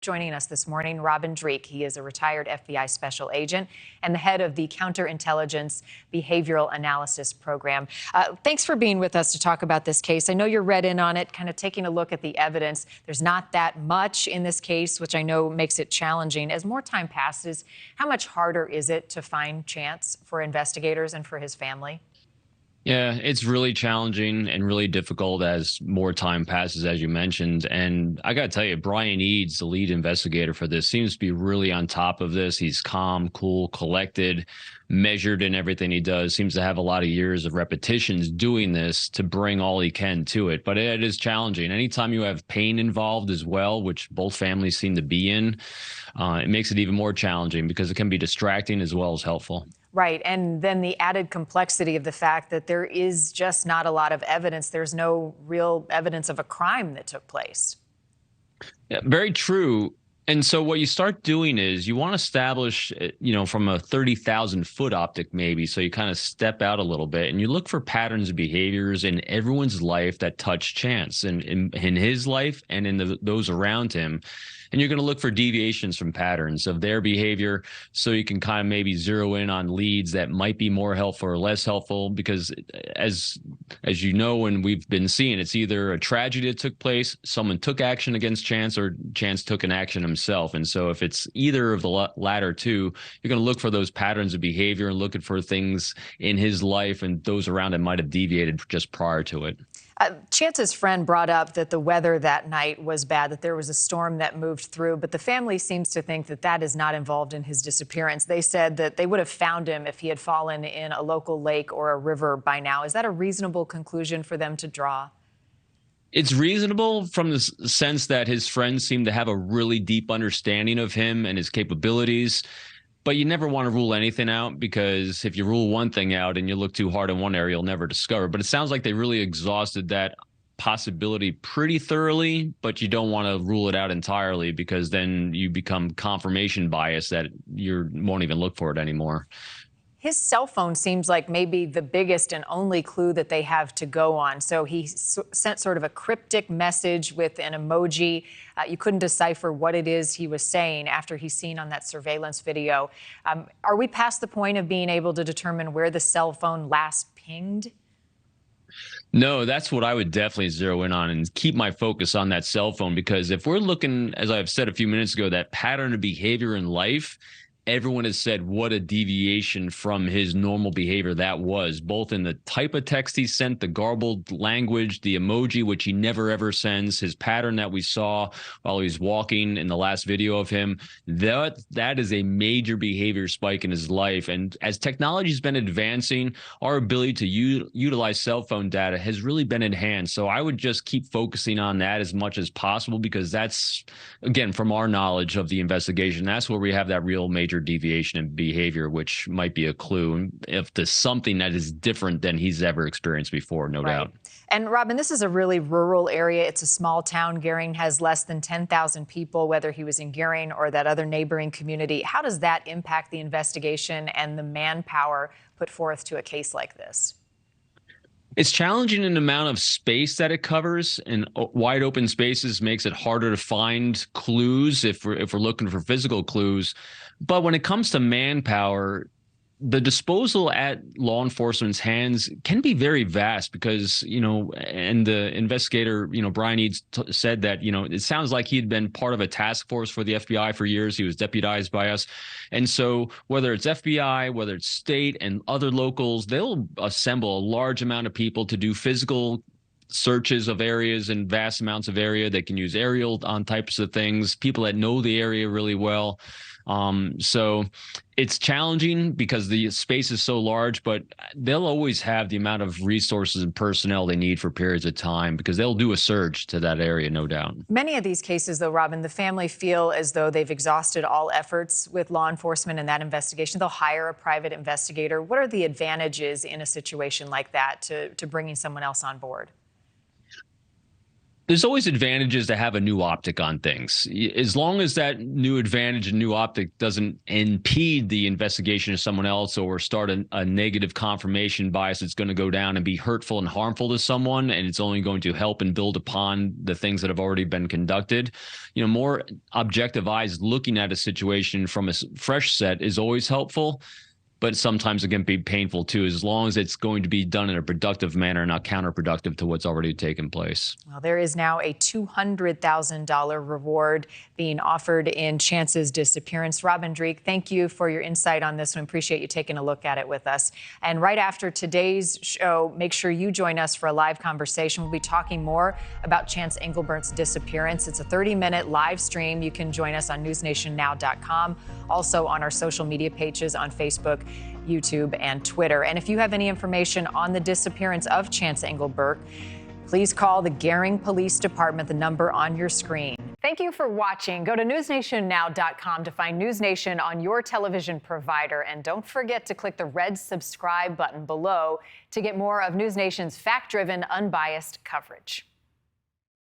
Joining us this morning, Robin Dreeke. He is a retired FBI special agent and the head of the Counterintelligence Behavioral Analysis Program. Thanks for being with us to talk about this case. I know you're read in on it, kind of taking a look at the evidence. There's not that much in this case, which I know makes it challenging. As more time passes, how much harder is it to find chance for investigators and for his family? Yeah, it's really challenging and really difficult as more time passes, as you mentioned. And I got to tell you, Brian Eads, the lead investigator for this, seems to be really on top of this. He's calm, cool, collected, measured in everything he does, seems to have a lot of years of repetitions doing this to bring all he can to it. But it is challenging. Anytime you have pain involved as well, which both families seem to be in, it makes it even more challenging because it can be distracting as well as helpful. Right. And then the added complexity of the fact that there is just not a lot of evidence. There's no real evidence of a crime that took place. Yeah, very true. And so what you start doing is you want to establish, from a 30,000-foot optic maybe. So you kind of step out a little bit and you look for patterns of behaviors in everyone's life that touch chance and in his life and in those around him. And you're going to look for deviations from patterns of their behavior so you can kind of maybe zero in on leads that might be more helpful or less helpful. Because as you know, and we've been seeing, it's either a tragedy that took place, someone took action against Chance, or Chance took an action himself. And so if it's either of the latter two, you're going to look for those patterns of behavior and looking for things in his life and those around him might have deviated just prior to it. Chance's friend brought up that the weather that night was bad, that there was a storm that moved through, but the family seems to think that that is not involved in his disappearance. They said that they would have found him if he had fallen in a local lake or a river by now. Is that a reasonable conclusion for them to draw? It's reasonable from the sense that his friends seem to have a really deep understanding of him and his capabilities. But you never want to rule anything out, because if you rule one thing out and you look too hard in one area, you'll never discover. But it sounds like they really exhausted that possibility pretty thoroughly, but you don't want to rule it out entirely, because then you become confirmation bias that you won't even look for it anymore. His cell phone seems like maybe the biggest and only clue that they have to go on. So he sent sort of a cryptic message with an emoji. You couldn't decipher what it is he was saying after he's seen on that surveillance video. Are we past the point of being able to determine where the cell phone last pinged? No, that's what I would definitely zero in on and keep my focus on that cell phone, because if we're looking, as I've said a few minutes ago, that pattern of behavior in life, everyone has said what a deviation from his normal behavior that was, both in the type of text he sent, the garbled language, the emoji, which he never ever sends, his pattern that we saw while he was walking in the last video of him. That is a major behavior spike in his life. And as technology has been advancing, our ability to utilize cell phone data has really been enhanced. So I would just keep focusing on that as much as possible, because that's, again, from our knowledge of the investigation, that's where we have that real major deviation in behavior, which might be a clue if there's something that is different than he's ever experienced before, no doubt. And Robin, this is a really rural area. It's a small town. Gering has less than 10,000 people, whether he was in Gering or that other neighboring community. How does that impact the investigation and the manpower put forth to a case like this? It's challenging in the amount of space that it covers, and wide open spaces makes it harder to find clues if we're looking for physical clues. But when it comes to manpower, the disposal at law enforcement's hands can be very vast, because, and the investigator, Brian Eads said that, it sounds like he'd been part of a task force for the FBI for years. He was deputized by us. And so whether it's FBI, whether it's state and other locals, they'll assemble a large amount of people to do physical searches of areas and vast amounts of area. They can use aerial on types of things, people that know the area really well. So it's challenging because the space is so large, but they'll always have the amount of resources and personnel they need for periods of time, because they'll do a surge to that area, no doubt. Many of these cases, though, Robin, the family feel as though they've exhausted all efforts with law enforcement in that investigation. They'll hire a private investigator. What are the advantages in a situation like that to bringing someone else on board? There's always advantages to have a new optic on things. As long as that new advantage and new optic doesn't impede the investigation of someone else or start a negative confirmation bias that's going to go down and be hurtful and harmful to someone, and it's only going to help and build upon the things that have already been conducted. More objective eyes looking at a situation from a fresh set is always helpful. But sometimes it can be painful too, as long as it's going to be done in a productive manner, not counterproductive to what's already taken place. Well, there is now a $200,000 reward being offered in Chance's disappearance. Robin Dreeke, thank you for your insight on this one. Appreciate you taking a look at it with us. And right after today's show, make sure you join us for a live conversation. We'll be talking more about Chance Englebert's disappearance. It's a 30-minute live stream. You can join us on NewsNationNow.com, also on our social media pages on Facebook, YouTube, and Twitter. And if you have any information on the disappearance of Chance Englebert, please call the Gering Police Department, the number on your screen. Thank you for watching. Go to NewsNationNow.com to find NewsNation on your television provider. And don't forget to click the red subscribe button below to get more of NewsNation's fact-driven, unbiased coverage.